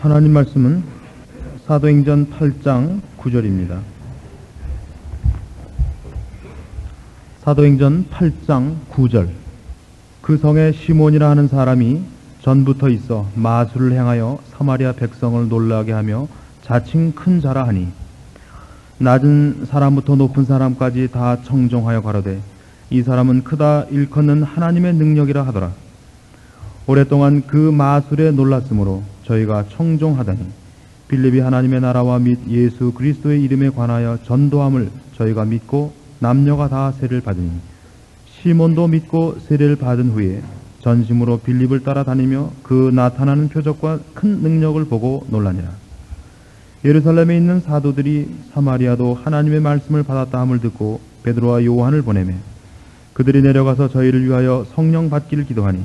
하나님 말씀은 사도행전 8장 9절입니다. 사도행전 8장 9절. 그 성에 시몬이라 하는 사람이 전부터 있어 마술을 행하여 사마리아 백성을 놀라게 하며 자칭 큰 자라 하니 낮은 사람부터 높은 사람까지 다 청종하여 가로되 이 사람은 크다 일컫는 하나님의 능력이라 하더라. 오랫동안 그 마술에 놀랐으므로 저희가 청종하더니 빌립이 하나님의 나라와 및 예수 그리스도의 이름에 관하여 전도함을 저희가 믿고 남녀가 다 세례를 받으니 시몬도 믿고 세례를 받은 후에 전심으로 빌립을 따라다니며 그 나타나는 표적과 큰 능력을 보고 놀라니라. 예루살렘에 있는 사도들이 사마리아도 하나님의 말씀을 받았다 함을 듣고 베드로와 요한을 보내매 그들이 내려가서 저희를 위하여 성령 받기를 기도하니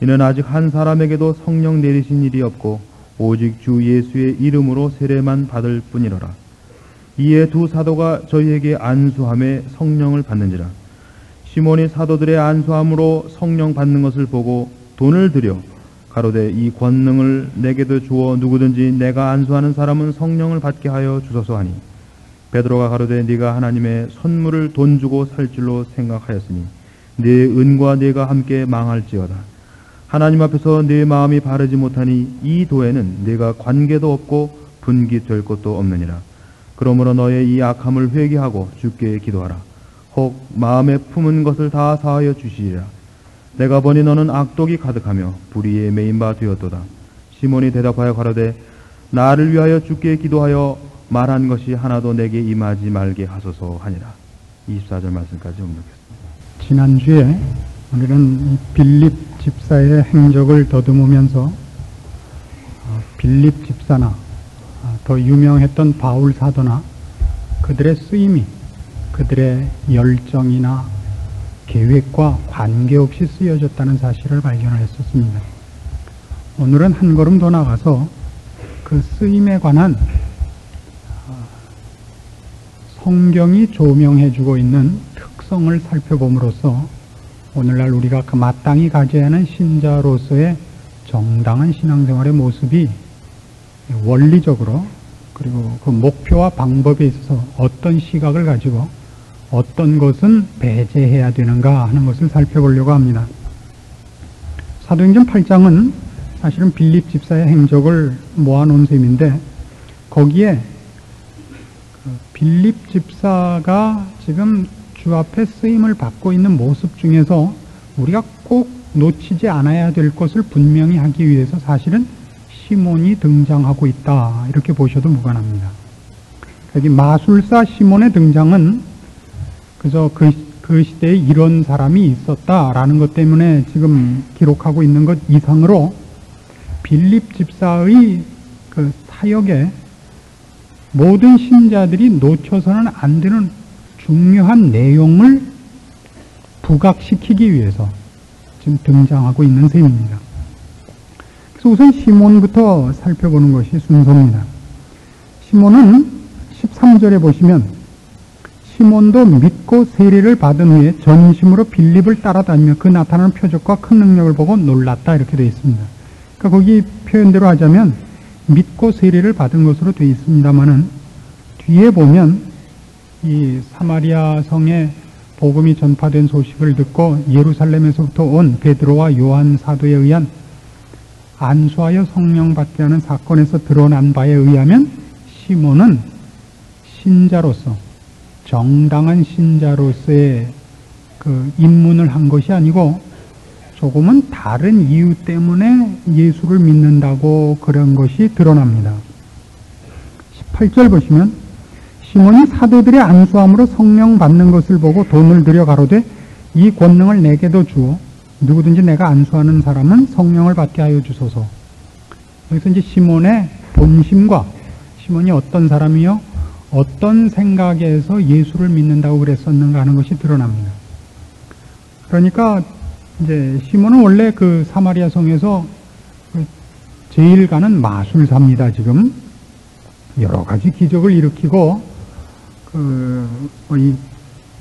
이는 아직 한 사람에게도 성령 내리신 일이 없고 오직 주 예수의 이름으로 세례만 받을 뿐이로라. 이에 두 사도가 저희에게 안수함에 성령을 받는지라. 시몬이 사도들의 안수함으로 성령 받는 것을 보고 돈을 들여 가로되 이 권능을 내게도 주어 누구든지 내가 안수하는 사람은 성령을 받게 하여 주소서 하니 베드로가 가로되 네가 하나님의 선물을 돈 주고 살 줄로 생각하였으니 네 은과 네가 함께 망할지어다. 하나님 앞에서 네 마음이 바르지 못하니 이 도에는 네가 관계도 없고 분기될 것도 없느니라. 그러므로 너의 이 악함을 회개하고 주께 기도하라. 혹 마음에 품은 것을 다 사하여 주시리라. 내가 보니 너는 악독이 가득하며 불의에 매인 바 되었도다. 시몬이 대답하여 가로되 나를 위하여 주께 기도하여 말한 것이 하나도 내게 임하지 말게 하소서 하니라. 24절 말씀까지 옮기겠습니다. 지난주에 오늘은 빌립 집사의 행적을 더듬으면서 빌립 집사나 더 유명했던 바울 사도나 그들의 쓰임이 그들의 열정이나 계획과 관계없이 쓰여졌다는 사실을 발견을 했었습니다. 오늘은 한 걸음 더 나가서 그 쓰임에 관한 성경이 조명해주고 있는 특성을 살펴봄으로써 오늘날 우리가 그 마땅히 가져야 하는 신자로서의 정당한 신앙생활의 모습이 원리적으로 그리고 그 목표와 방법에 있어서 어떤 시각을 가지고 어떤 것은 배제해야 되는가 하는 것을 살펴보려고 합니다. 사도행전 8장은 사실은 빌립 집사의 행적을 모아놓은 셈인데 거기에 빌립 집사가 지금 주 앞에 쓰임을 받고 있는 모습 중에서 우리가 꼭 놓치지 않아야 될 것을 분명히 하기 위해서 사실은 시몬이 등장하고 있다 이렇게 보셔도 무관합니다. 여기 마술사 시몬의 등장은 그저 그 시대에 이런 사람이 있었다라는 것 때문에 지금 기록하고 있는 것 이상으로 빌립 집사의 그 사역에 모든 신자들이 놓쳐서는 안 되는 중요한 내용을 부각시키기 위해서 지금 등장하고 있는 셈입니다. 그래서 우선 시몬부터 살펴보는 것이 순서입니다. 시몬은 13절에 보시면 시몬도 믿고 세례를 받은 후에 전심으로 빌립을 따라다니며 그 나타나는 표적과 큰 능력을 보고 놀랐다 이렇게 되어 있습니다. 그러니까 거기 표현대로 하자면 믿고 세례를 받은 것으로 되어 있습니다만은 뒤에 보면 이 사마리아 성에 복음이 전파된 소식을 듣고 예루살렘에서부터 온 베드로와 요한 사도에 의한 안수하여 성령 받게 하는 사건에서 드러난 바에 의하면 시몬은 신자로서 정당한 신자로서의 그 입문을 한 것이 아니고 조금은 다른 이유 때문에 예수를 믿는다고 그런 것이 드러납니다. 18절 보시면 시몬이 사도들의 안수함으로 성령 받는 것을 보고 돈을 들여 가로되 이 권능을 내게도 주어 누구든지 내가 안수하는 사람은 성령을 받게 하여 주소서. 여기서 이제 시몬의 본심과 시몬이 어떤 사람이요 어떤 생각에서 예수를 믿는다고 그랬었는가 하는 것이 드러납니다. 그러니까 이제 시몬은 원래 그 사마리아 성에서 제일 가는 마술사입니다. 지금 여러 가지 기적을 일으키고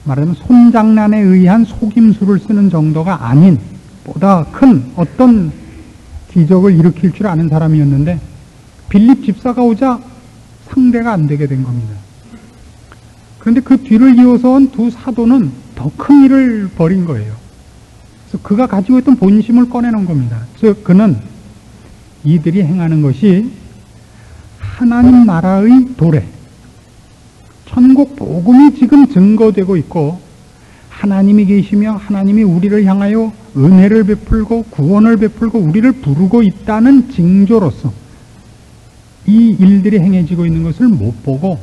말하자면 손장난에 의한 속임수를 쓰는 정도가 아닌 보다 큰 어떤 기적을 일으킬 줄 아는 사람이었는데 빌립 집사가 오자 상대가 안 되게 된 겁니다. 그런데 그 뒤를 이어서 온 두 사도는 더 큰 일을 벌인 거예요. 그래서 그가 가지고 있던 본심을 꺼내놓은 겁니다. 즉 그는 이들이 행하는 것이 하나님 나라의 도래, 천국 복음이 지금 증거되고 있고 하나님이 계시며 하나님이 우리를 향하여 은혜를 베풀고 구원을 베풀고 우리를 부르고 있다는 징조로서 이 일들이 행해지고 있는 것을 못 보고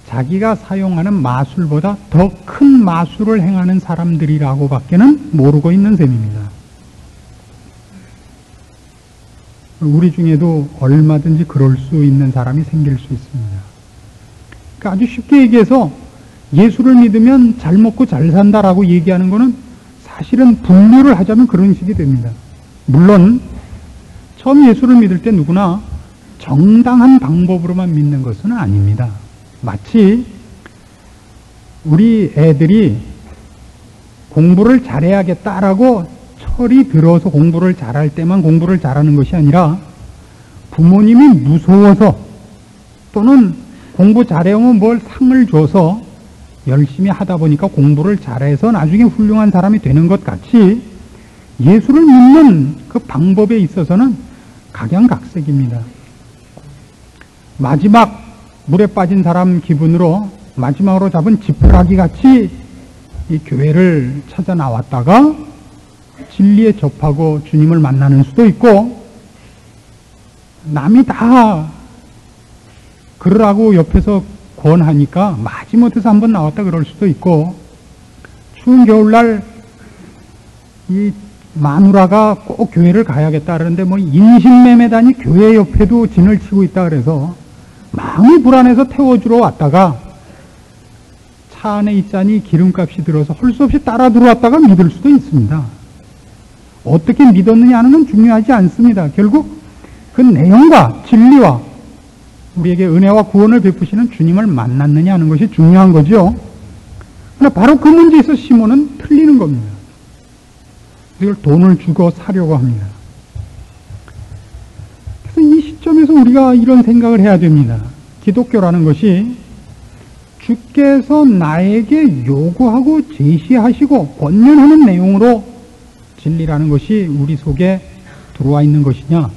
자기가 사용하는 마술보다 더 큰 마술을 행하는 사람들이라고 밖에는 모르고 있는 셈입니다. 우리 중에도 얼마든지 그럴 수 있는 사람이 생길 수 있습니다. 그러니까 아주 쉽게 얘기해서 예수를 믿으면 잘 먹고 잘 산다라고 얘기하는 것은 사실은 분류를 하자면 그런 식이 됩니다. 물론 처음 예수를 믿을 때 누구나 정당한 방법으로만 믿는 것은 아닙니다. 마치 우리 애들이 공부를 잘해야겠다라고 철이 들어서 공부를 잘할 때만 공부를 잘하는 것이 아니라 부모님이 무서워서 또는 공부 잘해오면 뭘 상을 줘서 열심히 하다 보니까 공부를 잘해서 나중에 훌륭한 사람이 되는 것 같이 예수를 믿는 그 방법에 있어서는 각양각색입니다. 마지막 물에 빠진 사람 기분으로 마지막으로 잡은 지푸라기 같이 이 교회를 찾아 나왔다가 진리에 접하고 주님을 만나는 수도 있고 남이 다 그러라고 옆에서 권하니까 마지못해서 한번 나왔다 그럴 수도 있고 추운 겨울날 이 마누라가 꼭 교회를 가야겠다 그러는데 뭐 인신매매단이 교회 옆에도 진을 치고 있다 그래서 마음이 불안해서 태워주러 왔다가 차 안에 있자니 기름값이 들어서 할 수 없이 따라 들어왔다가 믿을 수도 있습니다. 어떻게 믿었느냐 하는 건 중요하지 않습니다. 결국 그 내용과 진리와 우리에게 은혜와 구원을 베푸시는 주님을 만났느냐 하는 것이 중요한 거죠. 그러나 바로 그 문제에서 시몬은 틀리는 겁니다. 이걸 돈을 주고 사려고 합니다. 그래서 이 시점에서 우리가 이런 생각을 해야 됩니다. 기독교라는 것이 주께서 나에게 요구하고 제시하시고 권면하는 내용으로 진리라는 것이 우리 속에 들어와 있는 것이냐,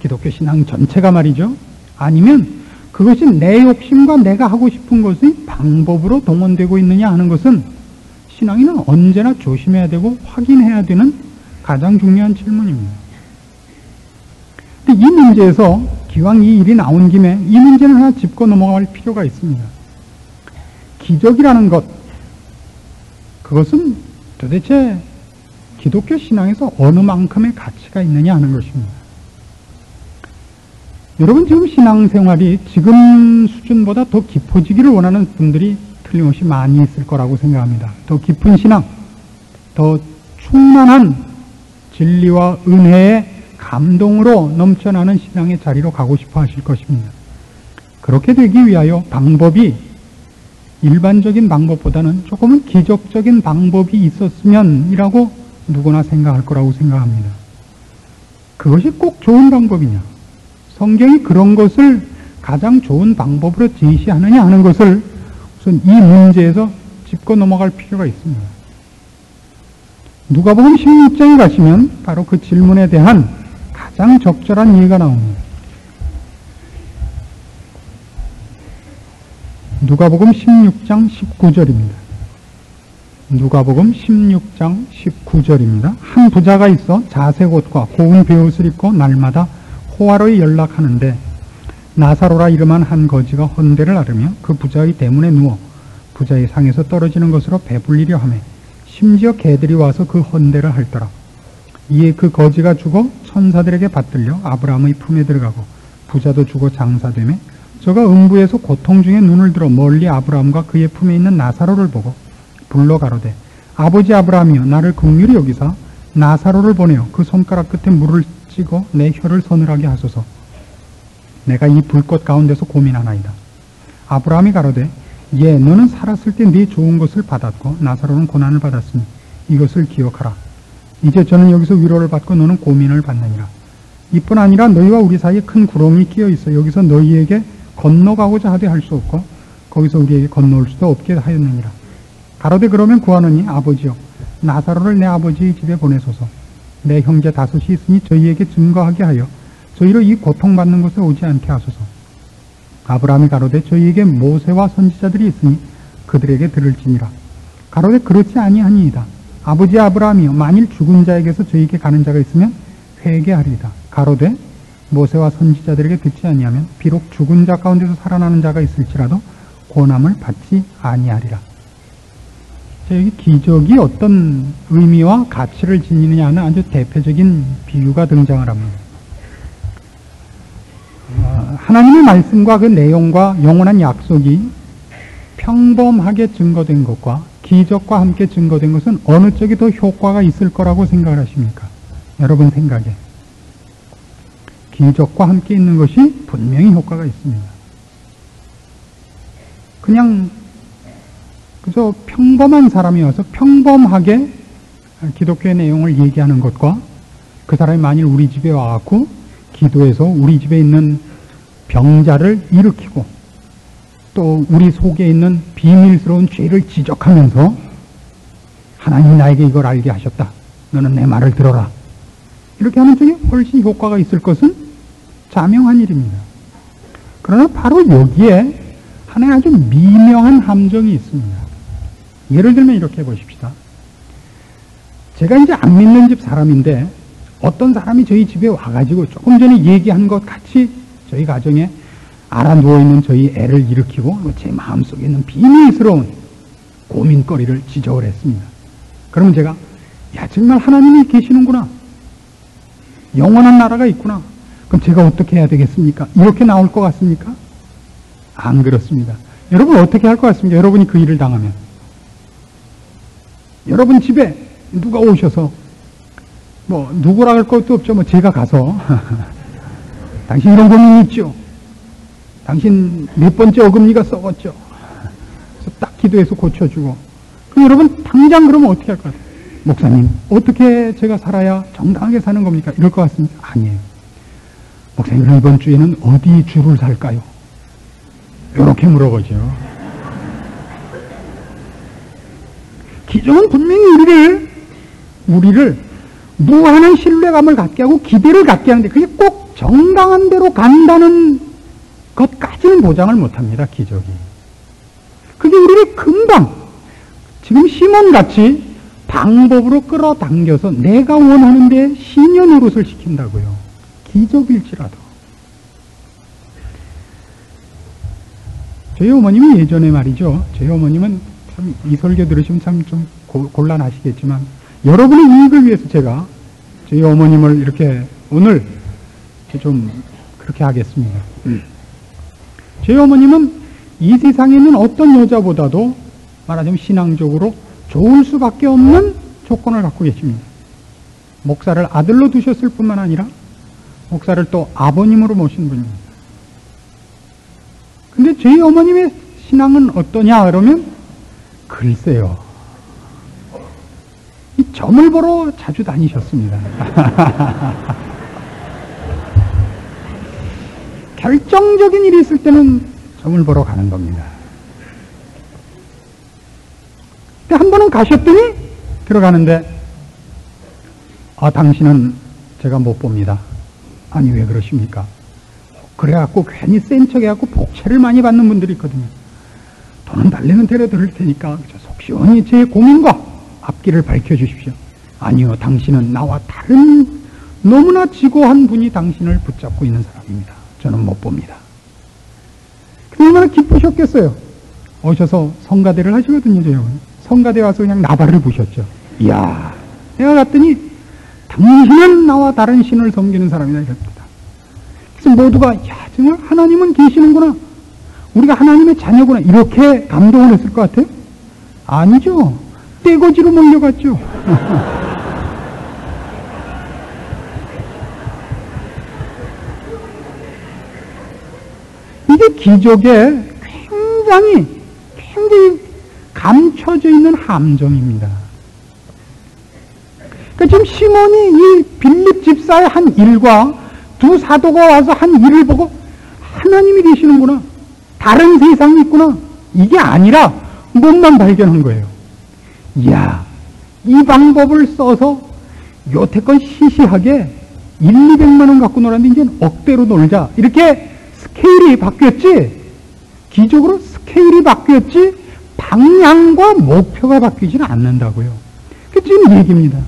기독교 신앙 전체가 말이죠. 아니면 그것이 내 욕심과 내가 하고 싶은 것의 방법으로 동원되고 있느냐 하는 것은 신앙인은 언제나 조심해야 되고 확인해야 되는 가장 중요한 질문입니다. 근데 이 문제에서 기왕 이 일이 나온 김에 이 문제는 하나 짚고 넘어갈 필요가 있습니다. 기적이라는 것, 그것은 도대체 기독교 신앙에서 어느 만큼의 가치가 있느냐 하는 것입니다. 여러분 지금 신앙생활이 지금 수준보다 더 깊어지기를 원하는 분들이 틀림없이 많이 있을 거라고 생각합니다. 더 깊은 신앙, 더 충만한 진리와 은혜의 감동으로 넘쳐나는 신앙의 자리로 가고 싶어 하실 것입니다. 그렇게 되기 위하여 방법이 일반적인 방법보다는 조금은 기적적인 방법이 있었으면이라고 누구나 생각할 거라고 생각합니다. 그것이 꼭 좋은 방법이냐? 성경이 그런 것을 가장 좋은 방법으로 제시하느냐 하는 것을 우선 이 문제에서 짚고 넘어갈 필요가 있습니다. 누가복음 16장에 가시면 바로 그 질문에 대한 가장 적절한 이해가 나옵니다. 누가복음 16장 19절입니다. 누가복음 16장 19절입니다. 한 부자가 있어 자색 옷과 고운 베옷을 입고 날마다 호화로이 연락하는데 나사로라 이름한 한 거지가 헌대를 앓으며 그 부자의 대문에 누워 부자의 상에서 떨어지는 것으로 배불리려 하며 심지어 개들이 와서 그 헌대를 핥더라. 이에 그 거지가 죽어 천사들에게 받들려 아브라함의 품에 들어가고 부자도 죽어 장사되매 저가 음부에서 고통 중에 눈을 들어 멀리 아브라함과 그의 품에 있는 나사로를 보고 불러 가로되 아버지 아브라함이여 나를 긍휼히 여기사 나사로를 보내어 그 손가락 끝에 물을 찍어 내 혀를 서늘하게 하소서. 내가 이 불꽃 가운데서 고민하나이다. 아브라함이 가로되 예 너는 살았을 때 네 좋은 것을 받았고 나사로는 고난을 받았으니 이것을 기억하라. 이제 저는 여기서 위로를 받고 너는 고민을 받느니라. 이뿐 아니라 너희와 우리 사이에 큰 구렁이 끼어 있어 여기서 너희에게 건너가고자 하되 할 수 없고 거기서 우리에게 건너올 수도 없게 하였느니라. 가로되 그러면 구하노니 아버지여 나사로를 내 아버지의 집에 보내소서. 내 형제 5이 있으니 저희에게 증거하게 하여 저희로 이 고통받는 곳에 오지 않게 하소서. 아브라함이 가로되 저희에게 모세와 선지자들이 있으니 그들에게 들을지니라. 가로되 그렇지 아니하니이다. 아버지 아브라함이여 만일 죽은 자에게서 저희에게 가는 자가 있으면 회개하리이다. 가로되 모세와 선지자들에게 듣지 아니하면 비록 죽은 자 가운데서 살아나는 자가 있을지라도 고난을 받지 아니하리라. 자, 여기 기적이 어떤 의미와 가치를 지니느냐 하는 아주 대표적인 비유가 등장을 합니다. 하나님의 말씀과 그 내용과 영원한 약속이 평범하게 증거된 것과 기적과 함께 증거된 것은 어느 쪽이 더 효과가 있을 거라고 생각을 하십니까? 여러분 생각에 기적과 함께 있는 것이 분명히 효과가 있습니다. 그냥 그저 평범한 사람이 와서 평범하게 기독교의 내용을 얘기하는 것과 그 사람이 만일 우리 집에 와갖고 기도해서 우리 집에 있는 병자를 일으키고 또 우리 속에 있는 비밀스러운 죄를 지적하면서 하나님이 나에게 이걸 알게 하셨다. 너는 내 말을 들어라. 이렇게 하는 쪽에 훨씬 효과가 있을 것은 자명한 일입니다. 그러나 바로 여기에 하나의 아주 미묘한 함정이 있습니다. 예를 들면 이렇게 해보십시다. 제가 이제 안 믿는 집 사람인데 어떤 사람이 저희 집에 와가지고 조금 전에 얘기한 것 같이 저희 가정에 알아 누워있는 저희 애를 일으키고 제 마음속에 있는 비밀스러운 고민거리를 지적을 했습니다. 그러면 제가 야 정말 하나님이 계시는구나. 영원한 나라가 있구나. 그럼 제가 어떻게 해야 되겠습니까? 이렇게 나올 것 같습니까? 안 그렇습니다. 여러분 어떻게 할 것 같습니까? 여러분이 그 일을 당하면 여러분 집에 누가 오셔서 뭐 누구라 할 것도 없죠. 뭐 제가 가서 당신 이런 고민이 있죠. 당신 몇 번째 어금니가 썩었죠. 그래서 딱 기도해서 고쳐주고. 그럼 여러분 당장 그러면 어떻게 할 것 같아요? 목사님 어떻게 제가 살아야 정당하게 사는 겁니까? 이럴 것 같습니까? 아니에요. 목사님 그럼 이번 주에는 어디 주를 살까요? 이렇게 물어보죠. 기적은 분명히 우리를 무한한 신뢰감을 갖게 하고 기대를 갖게 하는데 그게 꼭 정당한 대로 간다는 것까지는 보장을 못합니다. 기적이. 그게 우리를 금방 지금 시몬같이 방법으로 끌어당겨서 내가 원하는 데 신의 노릇을 시킨다고요. 기적일지라도. 저희 어머님이 예전에 말이죠. 저희 어머님은 참 이 설교 들으시면 참 좀 곤란하시겠지만 여러분의 이익을 위해서 제가 저희 어머님을 이렇게 오늘 좀 그렇게 하겠습니다. 저희 어머님은 이 세상에 있는 어떤 여자보다도 말하자면 신앙적으로 좋을 수밖에 없는 조건을 갖고 계십니다. 목사를 아들로 두셨을 뿐만 아니라 목사를 또 아버님으로 모신 분입니다. 근데 저희 어머님의 신앙은 어떠냐 그러면 글쎄요. 이 점을 보러 자주 다니셨습니다. 결정적인 일이 있을 때는 점을 보러 가는 겁니다. 근데 한 번은 가셨더니 들어가는데 당신은 제가 못 봅니다. 아니 왜 그러십니까? 그래갖고 괜히 센 척해갖고 복채를 많이 받는 분들이 있거든요. 돈은 달래는 데려 드릴 테니까 속 시원히 제 고민과 앞길을 밝혀주십시오. 아니요, 당신은 나와 다른 너무나 지고한 분이 당신을 붙잡고 있는 사람입니다. 저는 못 봅니다. 얼마나 기쁘셨겠어요. 오셔서 성가대를 하시거든요. 저희 성가대 와서 그냥 나발을 부셨죠. 이야, 내가 갔더니 당신은 나와 다른 신을 섬기는 사람이다 이랬습니다. 그래서 모두가 야 정말 하나님은 계시는구나. 우리가 하나님의 자녀구나. 이렇게 감동을 했을 것 같아요? 아니죠. 떼거지로 몰려갔죠. 이게 기적에 굉장히 감춰져 있는 함정입니다. 그러니까 지금 시몬이 이 빌립 집사의 한 일과 두 사도가 와서 한 일을 보고 하나님이 계시는구나, 다른 세상이 있구나, 이게 아니라 몸만 발견한 거예요. 이야, 이 방법을 써서 여태껏 시시하게 1, 200만 원 갖고 놀았는데 이제 억대로 놀자, 이렇게 스케일이 바뀌었지, 기적으로 스케일이 바뀌었지 방향과 목표가 바뀌지는 않는다고요. 그 지금 얘기입니다.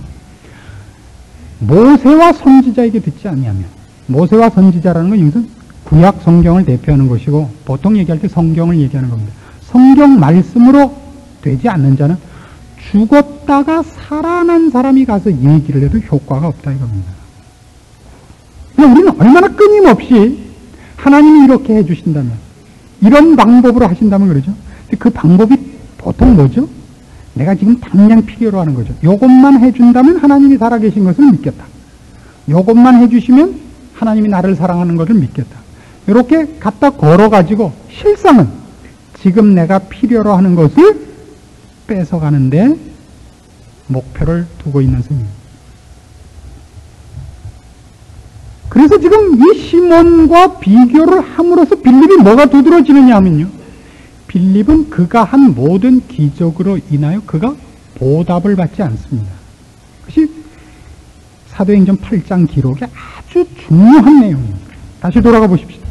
모세와 선지자에게 듣지 아니하면, 모세와 선지자라는 건 여기서 구약 성경을 대표하는 것이고, 보통 얘기할 때 성경을 얘기하는 겁니다. 성경 말씀으로 되지 않는 자는 죽었다가 살아난 사람이 가서 얘기를 해도 효과가 없다 이겁니다. 우리는 얼마나 끊임없이 하나님이 이렇게 해주신다면, 이런 방법으로 하신다면 그러죠. 근데 그 방법이 보통 뭐죠? 내가 지금 당장 필요로 하는 거죠. 요것만 해준다면 하나님이 살아계신 것을 믿겠다. 요것만 해주시면 하나님이 나를 사랑하는 것을 믿겠다. 이렇게 갖다 걸어가지고 실상은 지금 내가 필요로 하는 것을 뺏어가는데 목표를 두고 있는 스님. 그래서 지금 이 시몬과 비교를 함으로써 빌립이 뭐가 두드러지느냐 하면요, 빌립은 그가 한 모든 기적으로 인하여 그가 보답을 받지 않습니다. 그것이 사도행전 8장 기록의 아주 중요한 내용입니다. 다시 돌아가 보십시다.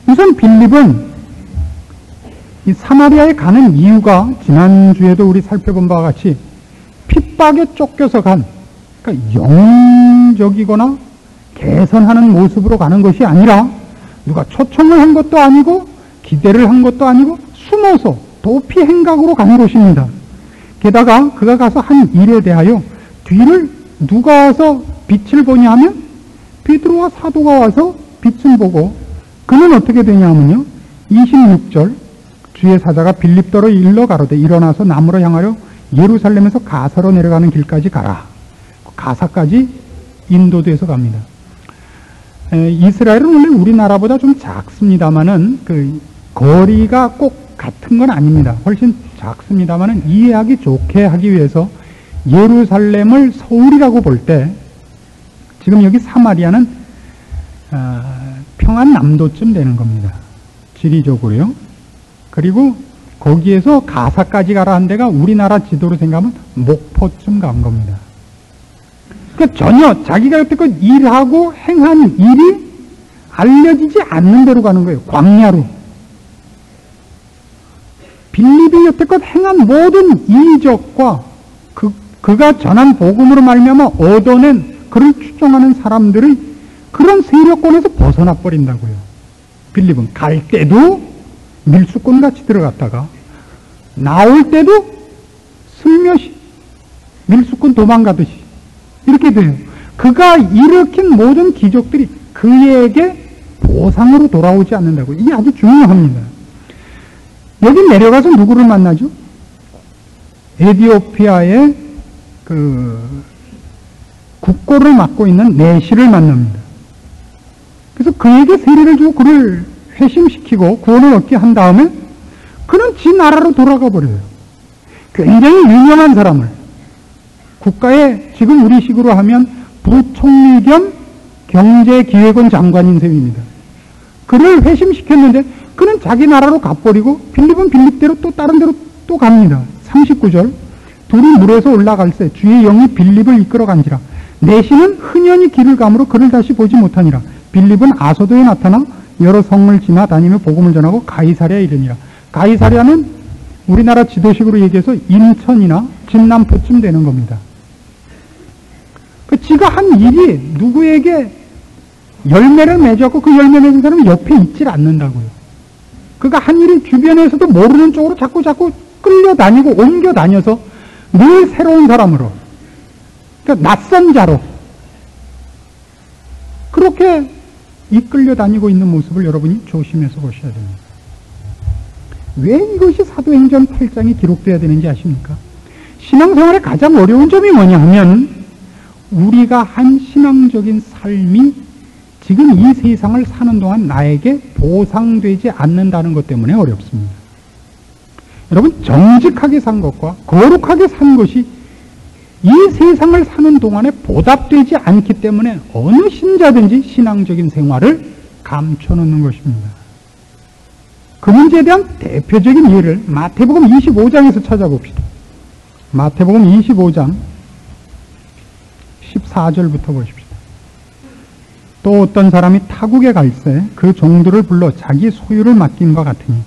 우선 빌립은 이 사마리아에 가는 이유가 지난주에도 우리 살펴본 바와 같이 핍박에 쫓겨서 간, 그러니까 영적이거나 개선하는 모습으로 가는 것이 아니라 누가 초청을 한 것도 아니고 기대를 한 것도 아니고 숨어서 도피 행각으로 간 곳입니다. 게다가 그가 가서 한 일에 대하여 뒤를 누가 와서 빛을 보냐 하면 베드로와 사도가 와서 빛을 보고, 그는 어떻게 되냐 하면요, 26절 주의 사자가 빌립더로 일러 가로되 일어나서 남으로 향하여 예루살렘에서 가사로 내려가는 길까지 가라. 가사까지 인도돼서 갑니다. 이스라엘은 원래 우리나라보다 좀 작습니다만은 그 거리가 꼭 같은 건 아닙니다. 훨씬 작습니다만은 이해하기 좋게 하기 위해서 예루살렘을 서울이라고 볼 때 지금 여기 사마리아는 평안남도쯤 되는 겁니다. 지리적으로요. 그리고 거기에서 가사까지 가라 한 데가 우리나라 지도로 생각하면 목포쯤 간 겁니다. 그러니까 전혀 자기가 여태껏 일하고 행한 일이 알려지지 않는 데로 가는 거예요. 광야로. 빌립이 여태껏 행한 모든 이적과 그가 전한 복음으로 말미암아 얻어낸 그를 추종하는 사람들의 그런 세력권에서 벗어나 버린다고요. 빌립은 갈 때도 밀수꾼같이 들어갔다가 나올 때도 슬며시 밀수꾼 도망가듯이 이렇게 돼요. 그가 일으킨 모든 기적들이 그에게 보상으로 돌아오지 않는다고. 이게 아주 중요합니다. 여기 내려가서 누구를 만나죠? 에티오피아의 그 국고를 맡고 있는 내시를 만납니다. 그래서 그에게 세례를 주고 그를 회심시키고 구원을 얻게 한 다음에 그는 지 나라로 돌아가 버려요. 굉장히 유명한 사람을, 국가의 지금 우리식으로 하면 부총리 겸 경제기획원 장관인 셈입니다. 그를 회심시켰는데 그는 자기 나라로 가버리고 빌립은 빌립대로 또 다른 데로 또 갑니다. 39절 둘이 물에서 올라갈새 주의 영이 빌립을 이끌어 간지라 내시는 흔연히 길을 가므로 그를 다시 보지 못하니라. 빌립은 아소도에 나타나 여러 성을 지나다니며 복음을 전하고 가이사랴에 이르니라. 가이사랴는 우리나라 지도식으로 얘기해서 인천이나 진남포쯤 되는 겁니다. 지가 한 일이 누구에게 열매를 맺었고 그 열매 맺은 사람이 옆에 있질 않는다고요. 그가 한 일이 주변에서도 모르는 쪽으로 자꾸 끌려다니고 옮겨다녀서 늘 새로운 사람으로, 그러니까 낯선 자로 그렇게 이끌려 다니고 있는 모습을 여러분이 조심해서 보셔야 됩니다. 왜 이것이 사도행전 8장에 기록되어야 되는지 아십니까? 신앙생활의 가장 어려운 점이 뭐냐 하면 우리가 한 신앙적인 삶이 지금 이 세상을 사는 동안 나에게 보상되지 않는다는 것 때문에 어렵습니다. 여러분, 정직하게 산 것과 거룩하게 산 것이 이 세상을 사는 동안에 보답되지 않기 때문에 어느 신자든지 신앙적인 생활을 감춰놓는 것입니다. 그 문제에 대한 대표적인 예를 마태복음 25장에서 찾아봅시다. 마태복음 25장 14절부터 보십시다. 또 어떤 사람이 타국에 갈새 그 종들을 불러 자기 소유를 맡김과 같으니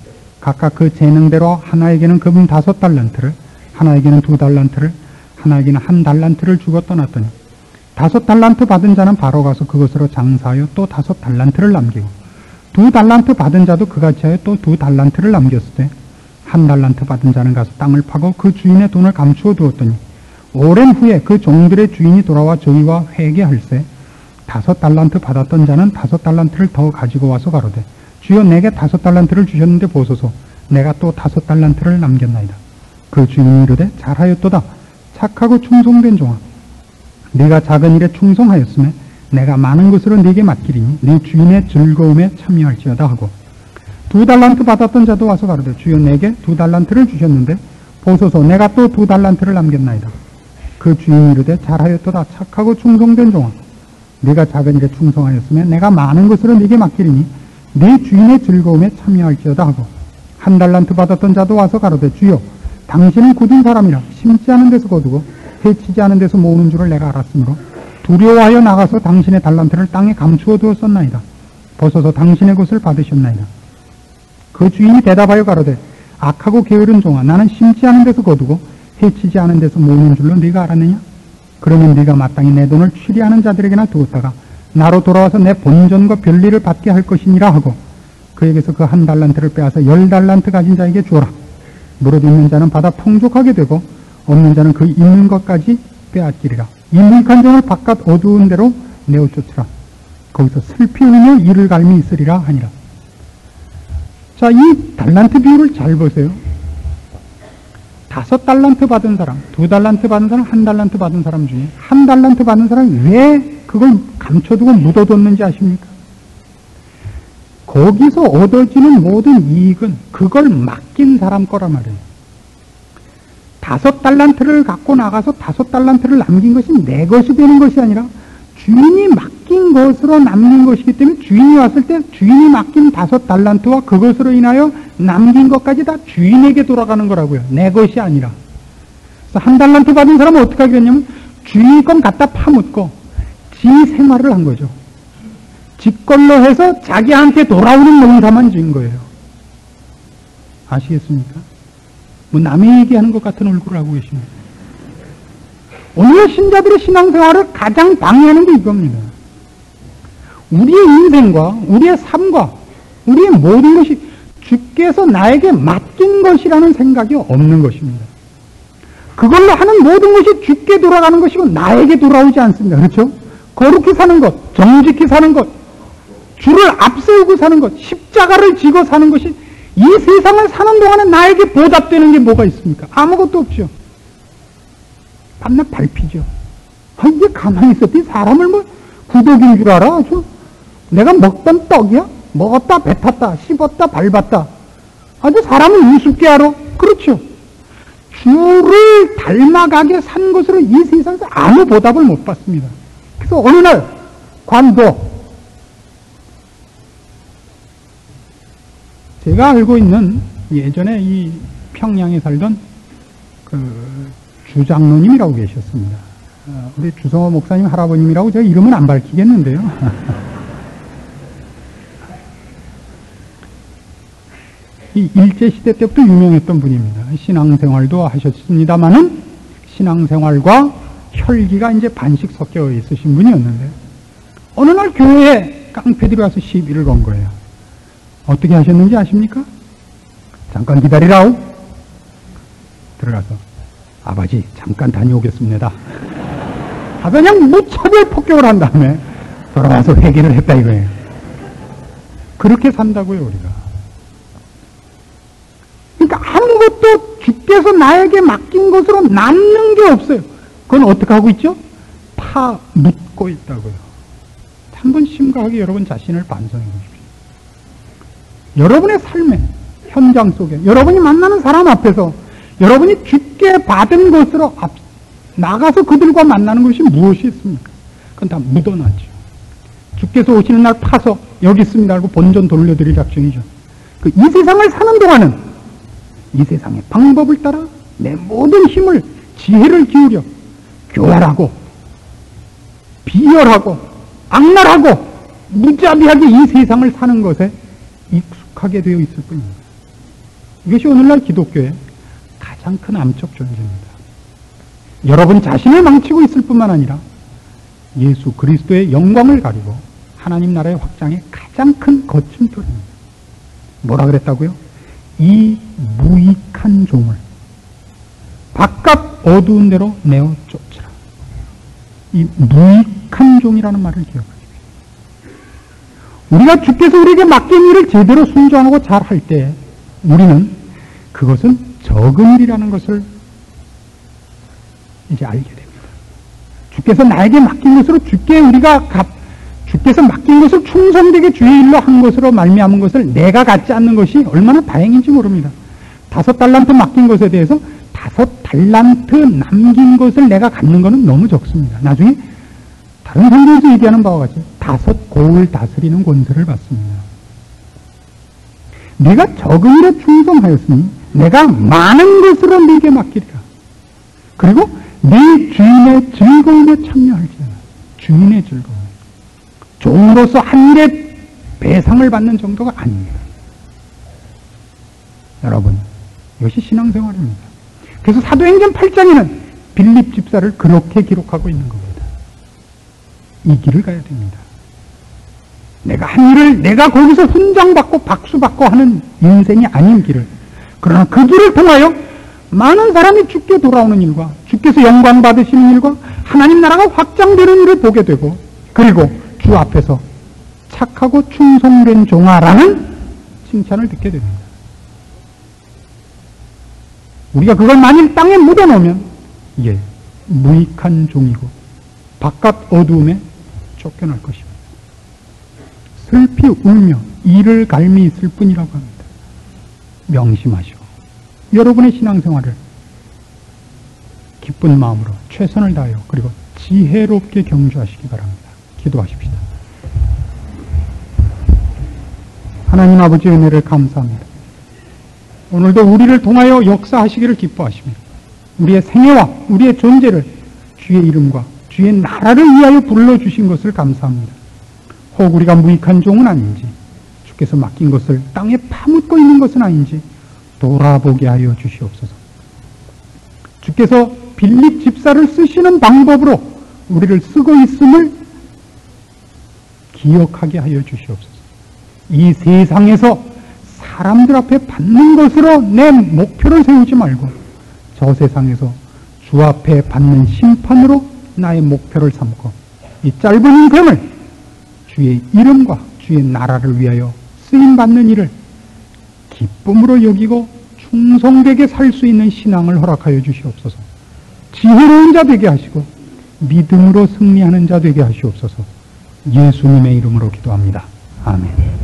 각각 그 재능대로 하나에게는 금은 5달란트를, 하나에게는 2달란트를, 하나에게는 1달란트를 주고 떠났더니 5달란트 받은 자는 바로 가서 그것으로 장사하여 또 5달란트를 남기고 2달란트 받은 자도 그같이 하여 또 2달란트를 남겼을 때 1달란트 받은 자는 가서 땅을 파고 그 주인의 돈을 감추어 두었더니 오랜 후에 그 종들의 주인이 돌아와 저희와 회개할세 5달란트 받았던 자는 5달란트를 더 가지고 와서 가로되 주여 내게 5달란트를 주셨는데 보소서 내가 또 5달란트를 남겼나이다. 그 주인이 이르되 잘하였도다. 착하고 충성된 종아, 네가 작은 일에 충성하였으면 내가 많은 것으로 네게 맡기리니 네 주인의 즐거움에 참여할지어다 하고 2달란트 받았던 자도 와서 가로되 주여 내게 2달란트를 주셨는데 보소서 내가 또 2달란트를 남겼나이다. 그 주인이 이르되 잘하였도다. 착하고 충성된 종아, 네가 작은 일에 충성하였으면 내가 많은 것으로 네게 맡기리니 네 주인의 즐거움에 참여할지어다 하고 1달란트 받았던 자도 와서 가로되 주여 당신은 굳은 사람이라 심지 않은 데서 거두고 해치지 않은 데서 모으는 줄을 내가 알았으므로 두려워하여 나가서 당신의 달란트를 땅에 감추어 두었었나이다. 벗어서 당신의 것을 받으셨나이다. 그 주인이 대답하여 가로되 악하고 게으른 종아, 나는 심지 않은 데서 거두고 해치지 않은 데서 모으는 줄로 네가 알았느냐? 그러면 네가 마땅히 내 돈을 취리하는 자들에게나 두었다가 나로 돌아와서 내 본전과 별리를 받게 할 것이니라 하고 그에게서 그 1달란트를 빼앗아 10달란트 가진 자에게 주어라. 무릇 있는 자는 받아 풍족하게 되고 없는 자는 그 있는 것까지 빼앗기리라. 이 무익한 종을 바깥 어두운 데로 내어 쫓으라. 거기서 슬피 울며 이를 갈미 있으리라 하니라. 자, 이 달란트 비율을 잘 보세요. 5달란트 받은 사람, 2달란트 받은 사람, 1달란트 받은 사람 중에 1달란트 받은 사람이 왜 그걸 감춰두고 묻어뒀는지 아십니까? 거기서 얻어지는 모든 이익은 그걸 맡긴 사람 거란 말이에요. 5달란트를 갖고 나가서 5달란트를 남긴 것이 내 것이 되는 것이 아니라 주인이 맡긴 것으로 남긴 것이기 때문에 주인이 왔을 때 주인이 맡긴 5달란트와 그것으로 인하여 남긴 것까지 다 주인에게 돌아가는 거라고요. 내 것이 아니라. 그래서 1달란트 받은 사람은 어떻게 하겠냐면 주인이 건 갖다 파묻고 지 생활을 한 거죠. 지 걸로 해서 자기한테 돌아오는 농사만 지은 거예요. 아시겠습니까? 뭐 남의 얘기하는 것 같은 얼굴을 하고 계십니다. 오늘 신자들의 신앙생활을 가장 방해하는 게 이겁니다. 우리의 인생과 우리의 삶과 우리의 모든 것이 주께서 나에게 맡긴 것이라는 생각이 없는 것입니다. 그걸로 하는 모든 것이 주께 돌아가는 것이고 나에게 돌아오지 않습니다. 그렇죠? 거룩히 사는 것, 정직히 사는 것, 주를 앞세우고 사는 것, 십자가를 지고 사는 것이 이 세상을 사는 동안에 나에게 보답되는 게 뭐가 있습니까? 아무것도 없죠. 밤낮 밟히죠. 아, 이게 가만히 있었더니 사람을 뭐 구독인 줄 알아? 내가 먹던 떡이야? 먹었다 뱉었다 씹었다 밟았다. 아주 사람을 우습게 알아? 그렇죠. 주를 닮아가게 산 것으로 이 세상에서 아무 보답을 못 받습니다. 그래서 어느 날 관도, 제가 알고 있는 예전에 이 평양에 살던 그 주장로님이라고 계셨습니다. 우리 주성호 목사님 할아버님이라고 제가 이름은 안 밝히겠는데요. 이 일제시대 때부터 유명했던 분입니다. 신앙생활도 하셨습니다만은 신앙생활과 혈기가 이제 반씩 섞여 있으신 분이었는데 어느 날 교회에 깡패들이 와서 시비를 건 거예요. 어떻게 하셨는지 아십니까? 잠깐 기다리라오. 들어가서 아버지 잠깐 다녀오겠습니다. 그냥 무차별 폭격을 한 다음에 돌아와서 회개를 했다 이거예요. 그렇게 산다고요 우리가. 그러니까 아무것도 주께서 나에게 맡긴 것으로 남는 게 없어요. 그건 어떻게 하고 있죠? 파묻고 있다고요. 한번 심각하게 여러분 자신을 반성해 보십시오. 여러분의 삶의 현장 속에 여러분이 만나는 사람 앞에서 여러분이 주께 받은 것으로 나가서 그들과 만나는 것이 무엇이 있습니까? 그건 다 묻어놨죠. 주께서 오시는 날 파서 여기 있습니다 하고 본전 돌려드릴 작정이죠. 이 세상을 사는 동안은 이 세상의 방법을 따라 내 모든 힘을, 지혜를 기울여 교활하고 비열하고 악랄하고 무자비하게 이 세상을 사는 것에 익숙하게 되어 있을 뿐입니다. 이것이 오늘날 기독교의 가장 큰 암적 존재입니다. 여러분 자신을 망치고 있을 뿐만 아니라 예수 그리스도의 영광을 가리고 하나님 나라의 확장의 가장 큰 거침돌입니다. 뭐라 그랬다고요? 이 무익한 종을 바깥 어두운 데로 내어 쫓으라. 이 무익한 종이라는 말을 기억하십시오. 우리가 주께서 우리에게 맡긴 일을 제대로 순종하고 잘 할 때 우리는 그것은 적은 일이라는 것을 이제 알게 됩니다. 주께서 나에게 맡긴 것으로 주께서 맡긴 것을 충성되게 주의 일로 한 것으로 말미암은 것을 내가 갖지 않는 것이 얼마나 다행인지 모릅니다. 5달란트 맡긴 것에 대해서 5달란트 남긴 것을 내가 갖는 것은 너무 적습니다. 나중에 다른 성경에서 얘기하는 바와 같이 5 고을 다스리는 권세를 받습니다. 내가 적은 일에 충성하였으니 내가 많은 것으로 네게 맡기리라. 그리고 네 주인의 즐거움에 참여할지어다. 주인의 즐거움. 종으로서 한 일에 배상을 받는 정도가 아닙니다. 여러분, 이것이 신앙생활입니다. 그래서 사도행전 8장에는 빌립 집사를 그렇게 기록하고 있는 겁니다. 이 길을 가야 됩니다. 내가 한 일을 내가 거기서 훈장받고 박수받고 하는 인생이 아닌 길을, 그러나 그 길을 통하여 많은 사람이 주께 돌아오는 일과 주께서 영광 받으시는 일과 하나님 나라가 확장되는 일을 보게 되고, 그리고 주 앞에서 착하고 충성된 종아라는 칭찬을 듣게 됩니다. 우리가 그걸 만일 땅에 묻어놓으면 이게 무익한 종이고 바깥 어두움에 쫓겨날 것입니다. 슬피 울며 이를 갈미 있을 뿐이라고 합니다. 명심하시고 여러분의 신앙생활을 기쁜 마음으로 최선을 다하여 그리고 지혜롭게 경주하시기 바랍니다. 기도하십시다. 하나님 아버지의 은혜를 감사합니다. 오늘도 우리를 통하여 역사하시기를 기뻐하시며 우리의 생애와 우리의 존재를 주의 이름과 주의 나라를 위하여 불러주신 것을 감사합니다. 혹 우리가 무익한 종은 아닌지, 주께서 맡긴 것을 땅에 파묻고 있는 것은 아닌지 돌아보게 하여 주시옵소서. 주께서 빌립 집사를 쓰시는 방법으로 우리를 쓰고 있음을 기억하게 하여 주시옵소서. 이 세상에서 사람들 앞에 받는 것으로 내 목표를 세우지 말고 저 세상에서 주 앞에 받는 심판으로 나의 목표를 삼고 이 짧은 인생을 주의 이름과 주의 나라를 위하여 쓰임받는 일을 기쁨으로 여기고 충성되게 살 수 있는 신앙을 허락하여 주시옵소서. 지혜로운 자 되게 하시고 믿음으로 승리하는 자 되게 하시옵소서. 예수님의 이름으로 기도합니다. 아멘.